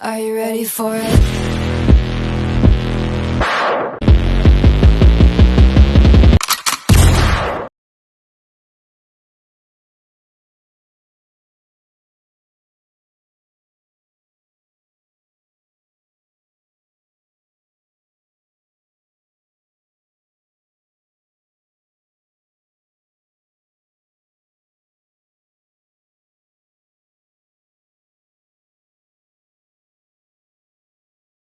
Are you ready for it?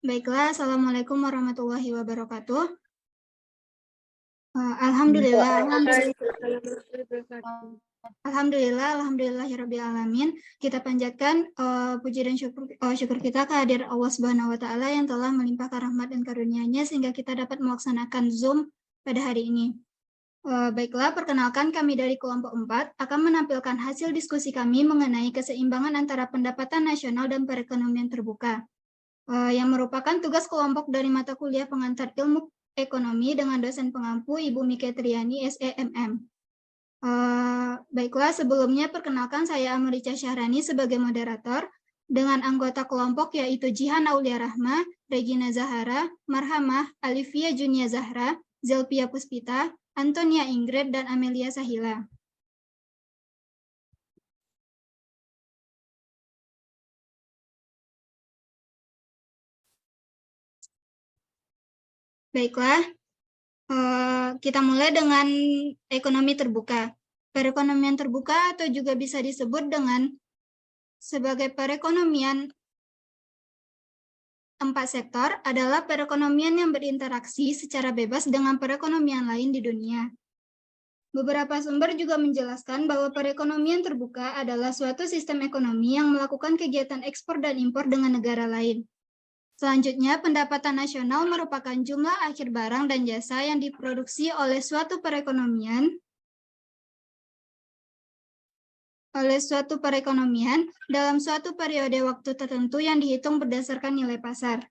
Baiklah, Assalamualaikum warahmatullahi wabarakatuh. Alhamdulillahirrabbilalamin. Kita panjatkan puji dan syukur kita kehadiran Allah Subhanahu wa Ta'ala yang telah melimpahkan rahmat dan karunia-Nya sehingga kita dapat melaksanakan Zoom pada hari ini. Baiklah, perkenalkan kami dari kelompok 4 akan menampilkan hasil diskusi kami mengenai keseimbangan antara pendapatan nasional dan perekonomian terbuka, yang merupakan tugas kelompok dari mata kuliah pengantar ilmu ekonomi dengan dosen pengampu Ibu Mike Triani, SEMM. Baiklah, sebelumnya perkenalkan saya Amrica Syahrani sebagai moderator dengan anggota kelompok yaitu Jihan Aulia Rahma, Regina Zahara, Marhamah, Alivia Junia Zahra, Zelpia Puspita, Antonia Ingrid, dan Amelia Sahila. Baiklah, kita mulai dengan ekonomi terbuka. Perekonomian terbuka atau juga bisa disebut dengan sebagai perekonomian 4 sektor adalah perekonomian yang berinteraksi secara bebas dengan perekonomian lain di dunia. Beberapa sumber juga menjelaskan bahwa perekonomian terbuka adalah suatu sistem ekonomi yang melakukan kegiatan ekspor dan impor dengan negara lain. Selanjutnya, pendapatan nasional merupakan jumlah akhir barang dan jasa yang diproduksi oleh suatu perekonomian dalam suatu periode waktu tertentu yang dihitung berdasarkan nilai pasar.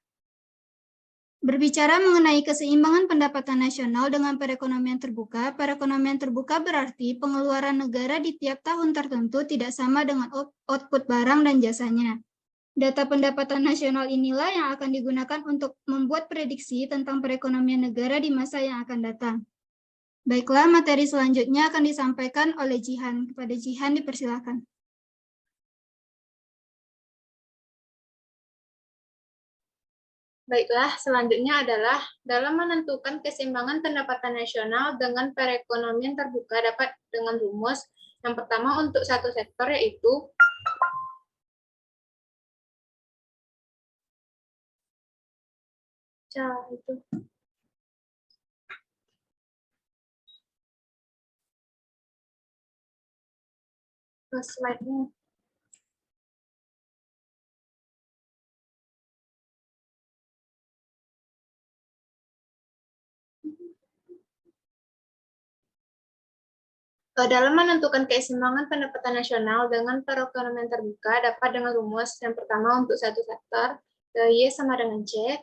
Berbicara mengenai keseimbangan pendapatan nasional dengan perekonomian terbuka berarti pengeluaran negara di tiap tahun tertentu tidak sama dengan output barang dan jasanya. Data pendapatan nasional inilah yang akan digunakan untuk membuat prediksi tentang perekonomian negara di masa yang akan datang. Baiklah, materi selanjutnya akan disampaikan oleh Jihan. Kepada Jihan dipersilakan. Baiklah, selanjutnya adalah dalam menentukan keseimbangan pendapatan nasional dengan perekonomian terbuka dapat dengan rumus. Yang pertama untuk satu sektor yaitu slide-nya. Dalam menentukan keseimbangan pendapatan nasional dengan perekonomian terbuka dapat dengan rumus yang pertama untuk satu sektor, Y sama dengan C.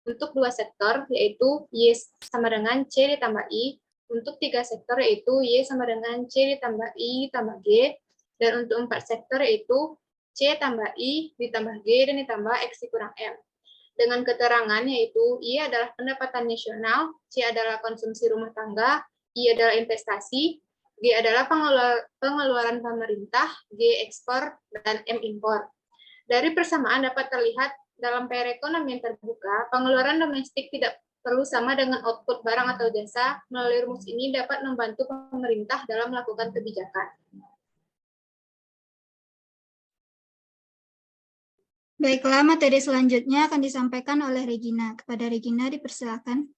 Untuk dua sektor, yaitu Y sama dengan C ditambah I. Untuk tiga sektor, yaitu Y sama dengan C ditambah I ditambah G. Dan untuk 4 sektor, yaitu C tambah I ditambah G dan ditambah X kurang M. Dengan keterangan, yaitu Y adalah pendapatan nasional, C adalah konsumsi rumah tangga, I adalah investasi, G adalah pengeluaran pemerintah, G ekspor, dan M impor. Dari persamaan dapat terlihat dalam perekonomian terbuka, pengeluaran domestik tidak perlu sama dengan output barang atau jasa. Melalui rumus ini dapat membantu pemerintah dalam melakukan kebijakan. Baiklah, materi selanjutnya akan disampaikan oleh Regina. Kepada Regina dipersilakan.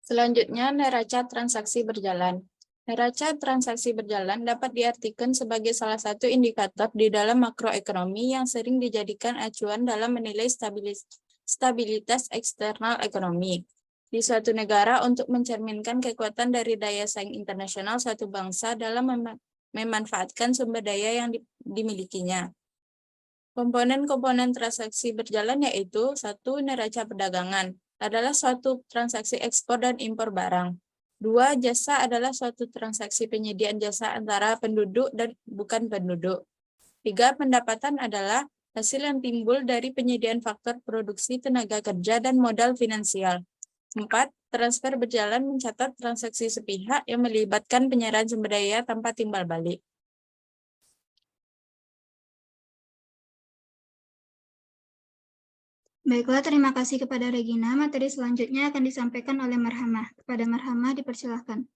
Selanjutnya, neraca transaksi berjalan. Neraca transaksi berjalan dapat diartikan sebagai salah satu indikator di dalam makroekonomi yang sering dijadikan acuan dalam menilai stabilitas eksternal ekonomi di suatu negara untuk mencerminkan kekuatan dari daya saing internasional suatu bangsa dalam memanfaatkan sumber daya yang dimilikinya. Komponen-komponen transaksi berjalan yaitu 1. Neraca perdagangan adalah suatu transaksi ekspor dan impor barang. 2. Jasa adalah suatu transaksi penyediaan jasa antara penduduk dan bukan penduduk. 3. Pendapatan adalah hasil yang timbul dari penyediaan faktor produksi tenaga kerja dan modal finansial. 4. Transfer berjalan mencatat transaksi sepihak yang melibatkan penyerahan sumber daya tanpa timbal balik. Baiklah, terima kasih kepada Regina. Materi selanjutnya akan disampaikan oleh Marhamah. Kepada Marhamah dipersilahkan.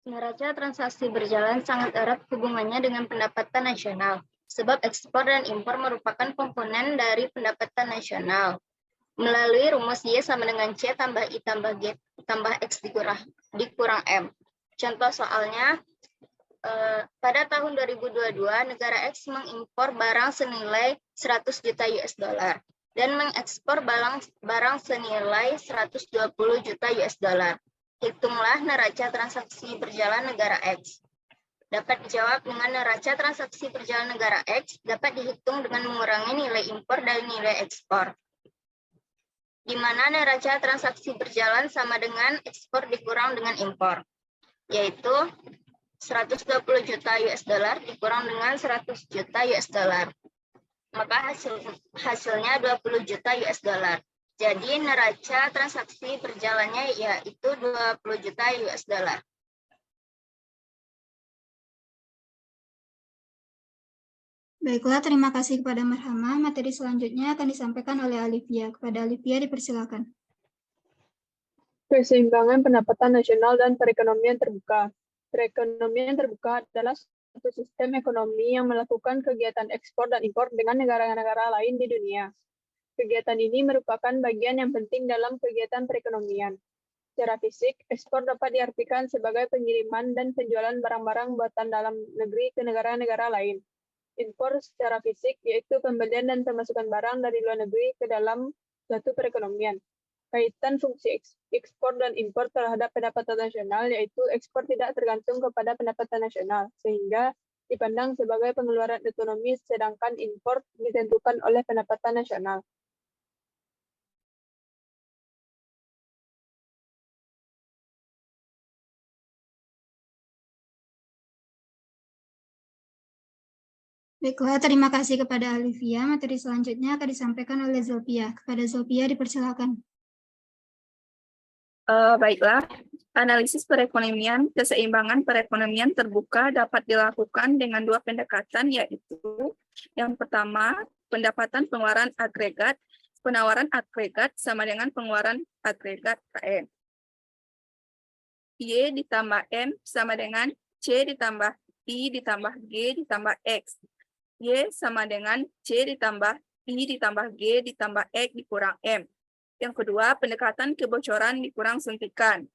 Neraca transaksi berjalan sangat erat hubungannya dengan pendapatan nasional, sebab ekspor dan impor merupakan komponen dari pendapatan nasional. Melalui rumus Y sama dengan C tambah I tambah G tambah X dikurang M. Contoh soalnya, pada tahun 2022, negara X mengimpor barang senilai 100 juta US dollar dan mengekspor barang senilai 120 juta US dollar. Hitunglah neraca transaksi berjalan negara X. Dapat dijawab dengan neraca transaksi berjalan negara X dapat dihitung dengan mengurangi nilai impor dari nilai ekspor, di mana neraca transaksi berjalan sama dengan ekspor dikurang dengan impor, yaitu 120 juta US dollar dikurang dengan 100 juta US dollar. Maka hasilnya 20 juta US dollar. Jadi neraca transaksi berjalannya yaitu 20 juta US dollar. Baiklah, terima kasih kepada Marhamah. Materi selanjutnya akan disampaikan oleh Alivia. Kepada Alivia dipersilakan. Keseimbangan pendapatan nasional dan perekonomian terbuka. Perekonomian terbuka adalah suatu sistem ekonomi yang melakukan kegiatan ekspor dan impor dengan negara-negara lain di dunia. Kegiatan ini merupakan bagian yang penting dalam kegiatan perekonomian. Secara fisik, ekspor dapat diartikan sebagai pengiriman dan penjualan barang-barang buatan dalam negeri ke negara-negara lain. Impor secara fisik yaitu pembelian dan pemasukan barang dari luar negeri ke dalam suatu perekonomian. Kaitan fungsi ekspor dan impor terhadap pendapatan nasional yaitu ekspor tidak tergantung kepada pendapatan nasional, sehingga dipandang sebagai pengeluaran ekonomi, sedangkan impor ditentukan oleh pendapatan nasional. Baiklah, terima kasih kepada Alivia. Materi selanjutnya akan disampaikan oleh Zofia. Kepada Zofia dipersilakan. Baiklah, analisis perekonomian, keseimbangan perekonomian terbuka dapat dilakukan dengan dua pendekatan, yaitu yang pertama, pendapatan pengeluaran agregat, penawaran agregat sama dengan pengeluaran agregat KM. Y ditambah M sama dengan C ditambah I ditambah G ditambah X. Y sama dengan C ditambah I ditambah G ditambah X dikurang M. Yang kedua, pendekatan kebocoran dikurang suntikan.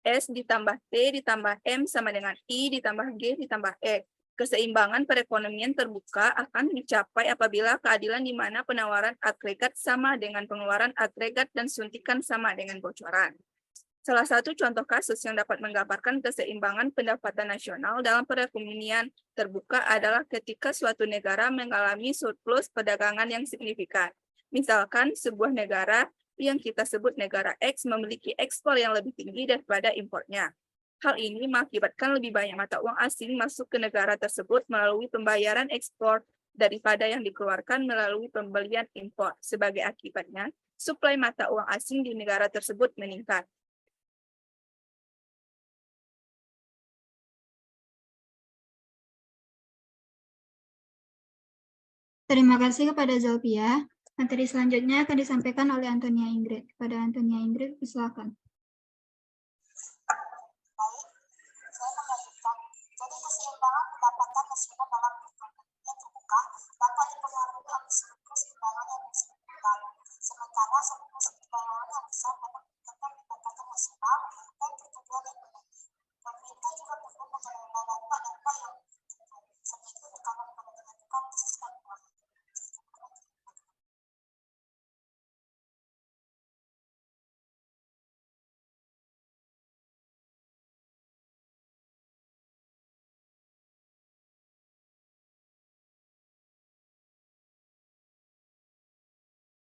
S ditambah T ditambah M sama dengan I ditambah G ditambah X. Keseimbangan perekonomian terbuka akan dicapai apabila keadilan di mana penawaran agregat sama dengan pengeluaran agregat dan suntikan sama dengan bocoran. Salah satu contoh kasus yang dapat menggambarkan keseimbangan pendapatan nasional dalam perekonomian terbuka adalah ketika suatu negara mengalami surplus perdagangan yang signifikan. Misalkan sebuah negara yang kita sebut negara X memiliki ekspor yang lebih tinggi daripada impornya. Hal ini mengakibatkan lebih banyak mata uang asing masuk ke negara tersebut melalui pembayaran ekspor daripada yang dikeluarkan melalui pembelian impor. Sebagai akibatnya, suplai mata uang asing di negara tersebut meningkat. Terima kasih kepada Zofia. Materi selanjutnya akan disampaikan oleh Antonia Ingrid. Kepada Antonia Ingrid, silakan. Saya melanjutkan. Jadi keseimbangan pendapatan nasional dalam perekonomian terbuka dapat dipengaruhi oleh surplus imbalan yang signifikan. Sementara surplus imbalan yang besar dapat meningkatkan pendapatan nasional dan pertumbuhan ekonomi. Pemerintah juga perlu mengelola dampak yang seperti tekanan pada penentukan sistem keuangan.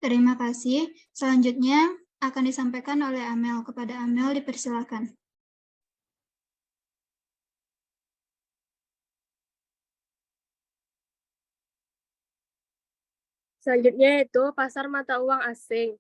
Terima kasih. Selanjutnya akan disampaikan oleh Amel. Kepada Amel dipersilakan. Selanjutnya yaitu pasar mata uang asing.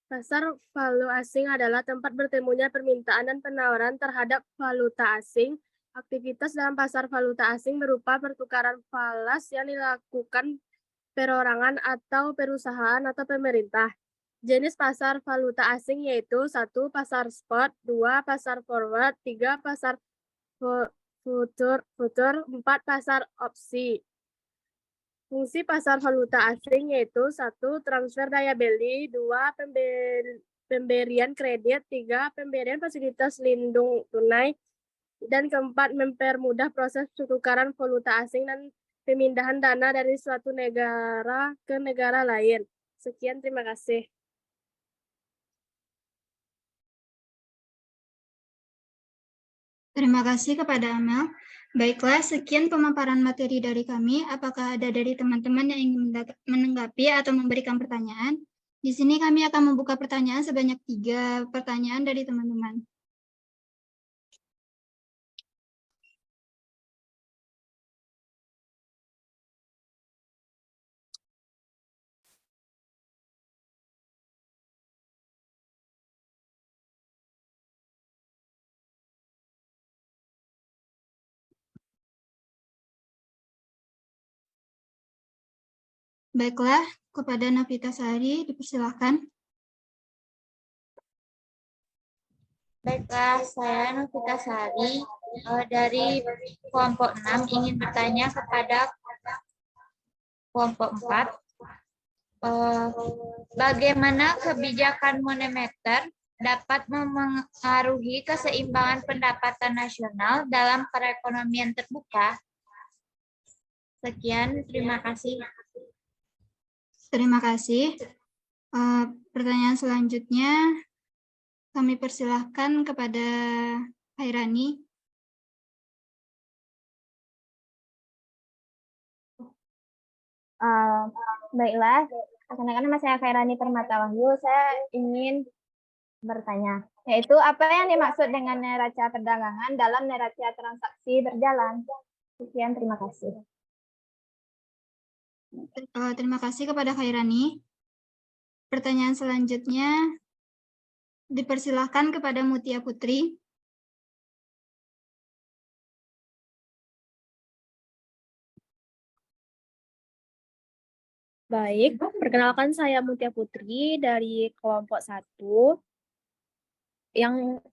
Pasar valuta asing adalah tempat bertemunya permintaan dan penawaran terhadap valuta asing. Aktivitas dalam pasar valuta asing berupa pertukaran falas yang dilakukan perorangan atau perusahaan atau pemerintah. Jenis pasar valuta asing yaitu 1. Pasar spot, 2. Pasar forward, 3. Pasar futur, 4. Pasar opsi. Fungsi pasar valuta asing yaitu 1. Transfer daya beli, 2. Pemberian kredit, 3. Pemberian fasilitas lindung tunai, dan keempat, mempermudah proses pertukaran valuta asing dan pemindahan dana dari suatu negara ke negara lain. Sekian, terima kasih. Terima kasih kepada Amel. Baiklah, sekian pemaparan materi dari kami. Apakah ada dari teman-teman yang ingin menanggapi atau memberikan pertanyaan? Di sini kami akan membuka pertanyaan sebanyak 3 pertanyaan dari teman-teman. Baiklah, kepada Navita Sari dipersilakan. Baiklah, saya Novita Sari dari kelompok 6 ingin bertanya kepada kelompok 4. Bagaimana kebijakan moneter dapat mempengaruhi keseimbangan pendapatan nasional dalam perekonomian terbuka? Sekian, terima kasih. Terima kasih. Pertanyaan selanjutnya kami persilahkan kepada Hairani. Baiklah, karena nama saya Khairani Permata Wahyu, saya ingin bertanya, yaitu apa yang dimaksud dengan neraca perdagangan dalam neraca transaksi berjalan? Sekian, terima kasih. Terima kasih kepada Khairani. Pertanyaan selanjutnya dipersilahkan kepada Mutia Putri. Baik, perkenalkan saya Mutia Putri dari kelompok 1. Yang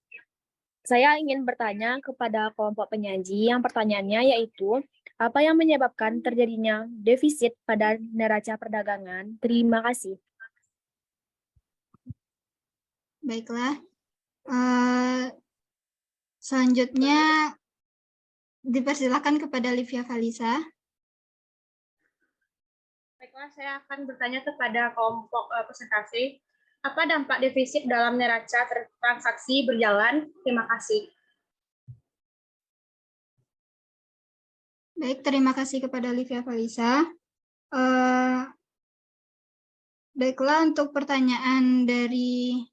saya ingin bertanya kepada kelompok penyaji, yang pertanyaannya yaitu, apa yang menyebabkan terjadinya defisit pada neraca perdagangan? Terima kasih. Baiklah. Selanjutnya dipersilakan kepada Livia Valisa. Baiklah, saya akan bertanya kepada kelompok presentasi. Apa dampak defisit dalam neraca transaksi berjalan? Terima kasih. Baik, terima kasih kepada Livia Valisa. Baiklah, untuk pertanyaan dari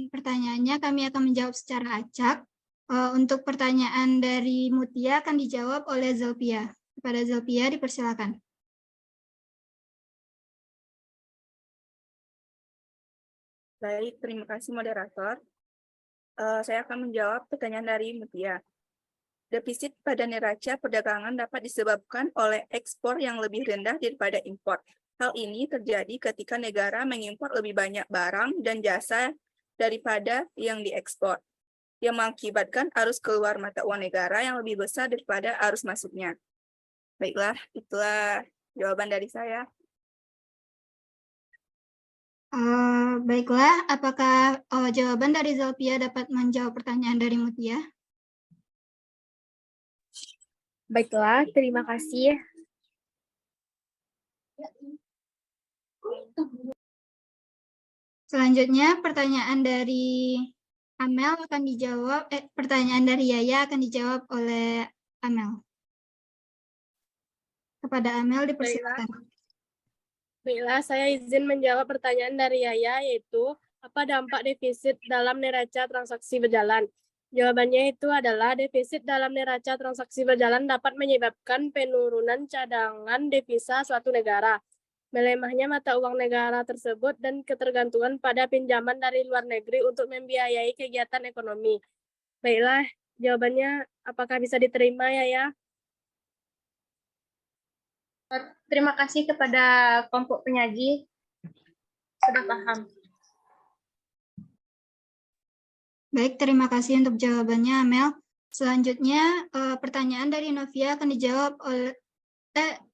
pertanyaannya kami akan menjawab secara acak. Untuk pertanyaan dari Mutia akan dijawab oleh Zelpia. Kepada Zelpia dipersilakan. Baik, terima kasih moderator. Saya akan menjawab pertanyaan dari Mutia. Defisit pada neraca perdagangan dapat disebabkan oleh ekspor yang lebih rendah daripada impor. Hal ini terjadi ketika negara mengimpor lebih banyak barang dan jasa daripada yang diekspor, yang mengakibatkan arus keluar mata uang negara yang lebih besar daripada arus masuknya. Baiklah, itulah jawaban dari saya. Baiklah, apakah jawaban dari Zelpia dapat menjawab pertanyaan dari Mutia? Baiklah, terima kasih. Selanjutnya, pertanyaan dari Amel akan dijawab, pertanyaan dari Yaya akan dijawab oleh Amel. Kepada Amel dipersilakan. Baiklah, saya izin menjawab pertanyaan dari Yaya, yaitu apa dampak defisit dalam neraca transaksi berjalan? Jawabannya itu adalah defisit dalam neraca transaksi berjalan dapat menyebabkan penurunan cadangan devisa suatu negara, melemahnya mata uang negara tersebut, dan ketergantungan pada pinjaman dari luar negeri untuk membiayai kegiatan ekonomi. Baiklah, jawabannya apakah bisa diterima, Yaya? Terima kasih kepada kelompok penyaji. Sudah paham. Baik, terima kasih untuk jawabannya, Amel. Selanjutnya, pertanyaan dari Novia akan dijawab oleh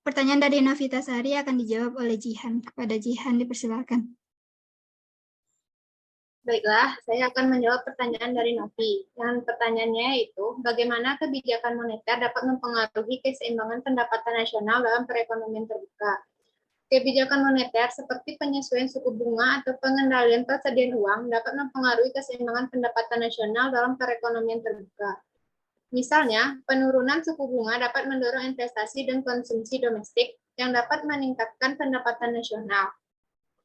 pertanyaan dari Novita Sari akan dijawab oleh Jihan. Kepada Jihan dipersilakan. Baiklah, saya akan menjawab pertanyaan dari Novi. Yang pertanyaannya itu, bagaimana kebijakan moneter dapat mempengaruhi keseimbangan pendapatan nasional dalam perekonomian terbuka? Kebijakan moneter seperti penyesuaian suku bunga atau pengendalian persediaan uang dapat mempengaruhi keseimbangan pendapatan nasional dalam perekonomian terbuka. Misalnya, penurunan suku bunga dapat mendorong investasi dan konsumsi domestik yang dapat meningkatkan pendapatan nasional.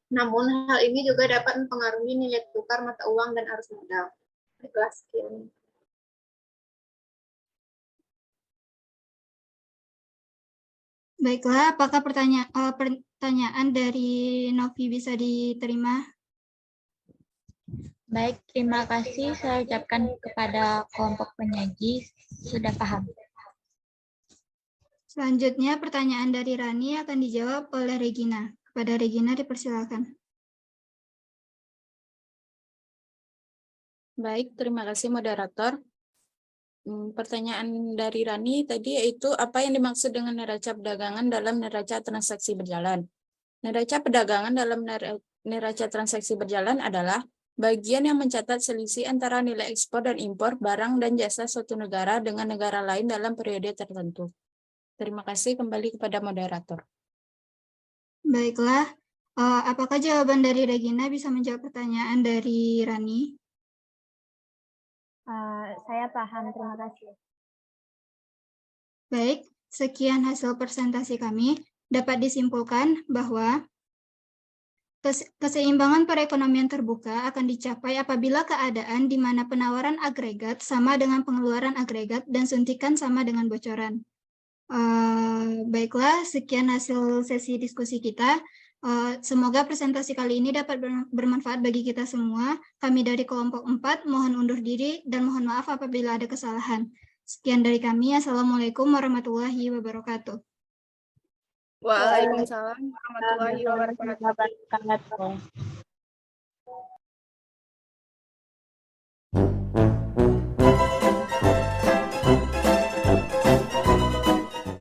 Namun, hal ini juga dapat mempengaruhi nilai tukar mata uang dan arus modal. Baiklah, sekian. Baiklah, apakah pertanyaan dari Novi bisa diterima? Baik, terima kasih saya ucapkan kepada kelompok penyaji, sudah paham. Selanjutnya, pertanyaan dari Rani akan dijawab oleh Regina. Kepada Regina dipersilakan. Baik, terima kasih moderator. Pertanyaan dari Rani tadi yaitu apa yang dimaksud dengan neraca perdagangan dalam neraca transaksi berjalan? Neraca perdagangan dalam neraca transaksi berjalan adalah bagian yang mencatat selisih antara nilai ekspor dan impor barang dan jasa suatu negara dengan negara lain dalam periode tertentu. Terima kasih, kembali kepada moderator. Baiklah, apakah jawaban dari Regina bisa menjawab pertanyaan dari Rani? Saya paham, terima kasih. Baik, sekian hasil presentasi kami. Dapat disimpulkan bahwa keseimbangan perekonomian terbuka akan dicapai apabila keadaan di mana penawaran agregat sama dengan pengeluaran agregat dan suntikan sama dengan bocoran. Baiklah, sekian hasil sesi diskusi kita. Semoga presentasi kali ini dapat bermanfaat bagi kita semua. Kami dari kelompok 4 mohon undur diri dan mohon maaf apabila ada kesalahan. Sekian dari kami. Assalamualaikum warahmatullahi wabarakatuh. Waalaikumsalam warahmatullahi wabarakatuh.